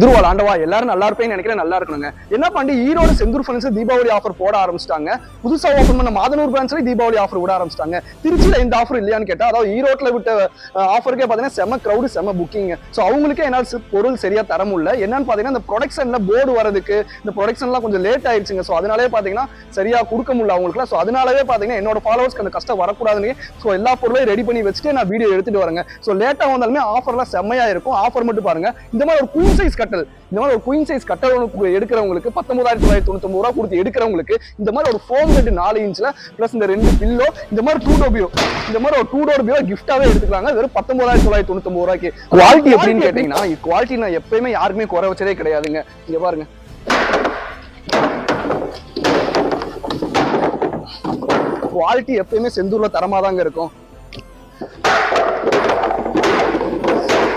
துருவால் ஆண்டவா எல்லாரும் நல்லா இருப்பேன்னு நினைக்கிறேன். நல்லா இருக்கணுங்க. என்ன பண்ணி ஈரோடு செந்தூர் ஃபர்னிச்சர் தீபாவளி ஆஃபர் போட ஆரம்பிச்சிட்டாங்க. புதுசா ஓபன் பண்ண மாதனூர் பிரான்ச்ல தீபாவளி ஆஃபர் விட ஆரம்பிச்சிட்டாங்க. திருச்சியில இந்த ஆஃபர் இல்லையான்னு கேட்டா, அதாவது ஈரோட்ல விட்ட ஆஃபருக்கே பாத்தீங்கன்னா செம கிரௌடு செம புக்கிங். ஸோ அவங்களுக்கே என்னால பொருள் சரியா தர முடியல. என்னன்னு பாத்தீங்கன்னா இந்த ப்ரொடக்ஷன்ல போர்டு வரதுக்கு இந்த ப்ரொடக்ஷன்லாம் கொஞ்சம் லேட் ஆயிடுச்சுங்க. ஸோ அதனாலே பாத்தீங்கன்னா சரியா கொடுக்க முடியல அவங்களுக்கு. ஸோ அதனாலவே பாத்தீங்கன்னா என்னோட ஃபாலோவர்ஸ்க்கு அந்த கஷ்டம் வரக்கூடாதுன்னு ஸோ எல்லா பொருளையும் ரெடி பண்ணி வச்சுட்டு நான் வீடியோ எடுத்துட்டு வரேங்க. ஸோ லேட்டா வந்தாலுமே ஆஃபர்லாம் செம்மையா இருக்கும். ஆஃபர் மட்டும் பாருங்க. இந்த மாதிரி ஒரு குயின் சைஸ் கட்டல், இந்த மாதிரி ஒரு குயின் சைஸ் கட்டல் எடுக்கிறவங்களுக்கு 19,999 ரூபா கொடுத்து எடுக்கிறவங்களுக்கு இந்த மாதிரி ஒரு ஃபோம் பெட் 4 இன்ச்ல பிளஸ் இந்த 2 பில்லோ, இந்த மாதிரி 2 டோர் பியூரோ, இந்த மாதிரி ஒரு 2 டோர் பியூரோ கிஃப்டாவே எடுத்துக்கலாங்க. வெறும் 19,999 ரூபாய்க்கு. குவாலிட்டி எப்படின்னு கேட்டீங்கன்னா, குவாலிட்டி நான் எப்பயுமே யாருக்குமே குறை வச்சதே கிடையாதுங்க. இங்க பாருங்க, குவாலிட்டி எப்பயுமே செந்தூர்ல தரமா தாங்க இருக்கும்.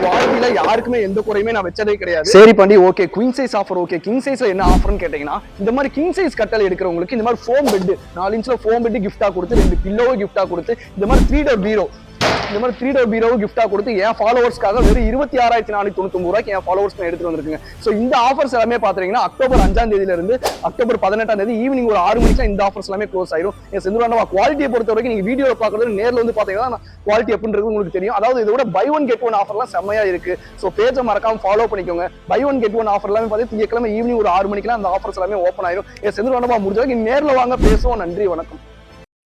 குவாலிட்டியில யாருக்குமே எந்த குறையுமே நான் வச்சதே கிடையாது. சரி பண்ணி okay, queen size offer okay. King சைஸ்ல என்ன ஆஃபர்னு கேட்டீங்கன்னா, இந்த மாதிரி கிங் சைஸ் கட்டல் எடுக்கிறவங்களுக்கு இந்த மாதிரி ஃபோம் பெட் 4 இன்ச்ல ஃபோம் பெட் கிஃப்டா கொடுத்து 2 பில்லோவை கிஃப்டா கொடுத்து இந்த மாதிரி 3 டோர் பீரோ, இந்த மாதிரி 3 டோர் பீரோவை கிஃப்டா கொடுத்து என் ஃபாலோவர்ஸ்க்காக வெறும் 26,499 ரூபாய்க்கு என் ஃபாலோவர்ஸ் எடுத்துட்டு வந்திருக்குங்க. ஸோ இந்த ஆஃபர்ஸ் எல்லாமே பாத்தீங்கன்னா அக்டோபர் 5ஆம் தேதியில இருந்து அக்டோபர் 18ஆம் தேதி ஈவினிங் ஒரு 6 மணிக்கு இந்த ஆஃபர்ஸ் எல்லாமே க்ளோஸ் ஆயிரும். என் செந்தூராண்டவா குவாலிட்டியை பொறுத்த வரைக்கும் நீங்க வீடியோல பாக்குறது நேர்ல வந்து பாத்தீங்கன்னா குவாலிட்டி எப்படின்றது உங்களுக்கு தெரியும். அதாவது இதோட பை ஒன் கெட் ஒன் ஆஃபர்லாம் செம்மையா இருக்கு. ஸோ பேஜை மறக்காம ஃபாலோ பண்ணிக்கோங்க. Buy one get one offer எல்லாமே பார்த்தீங்கன்னா திங்கட்கிழமை ஈவினிங் ஒரு 6 மணிக்கெல்லாம் அந்த ஆஃபர்ஸ் எல்லாமே ஓப்பன் ஆயிரும். என் செந்தூராண்டவா முடிஞ்ச வரைக்கும் நேர்ல வாங்க, பேசுவோம். நன்றி, வணக்கம்.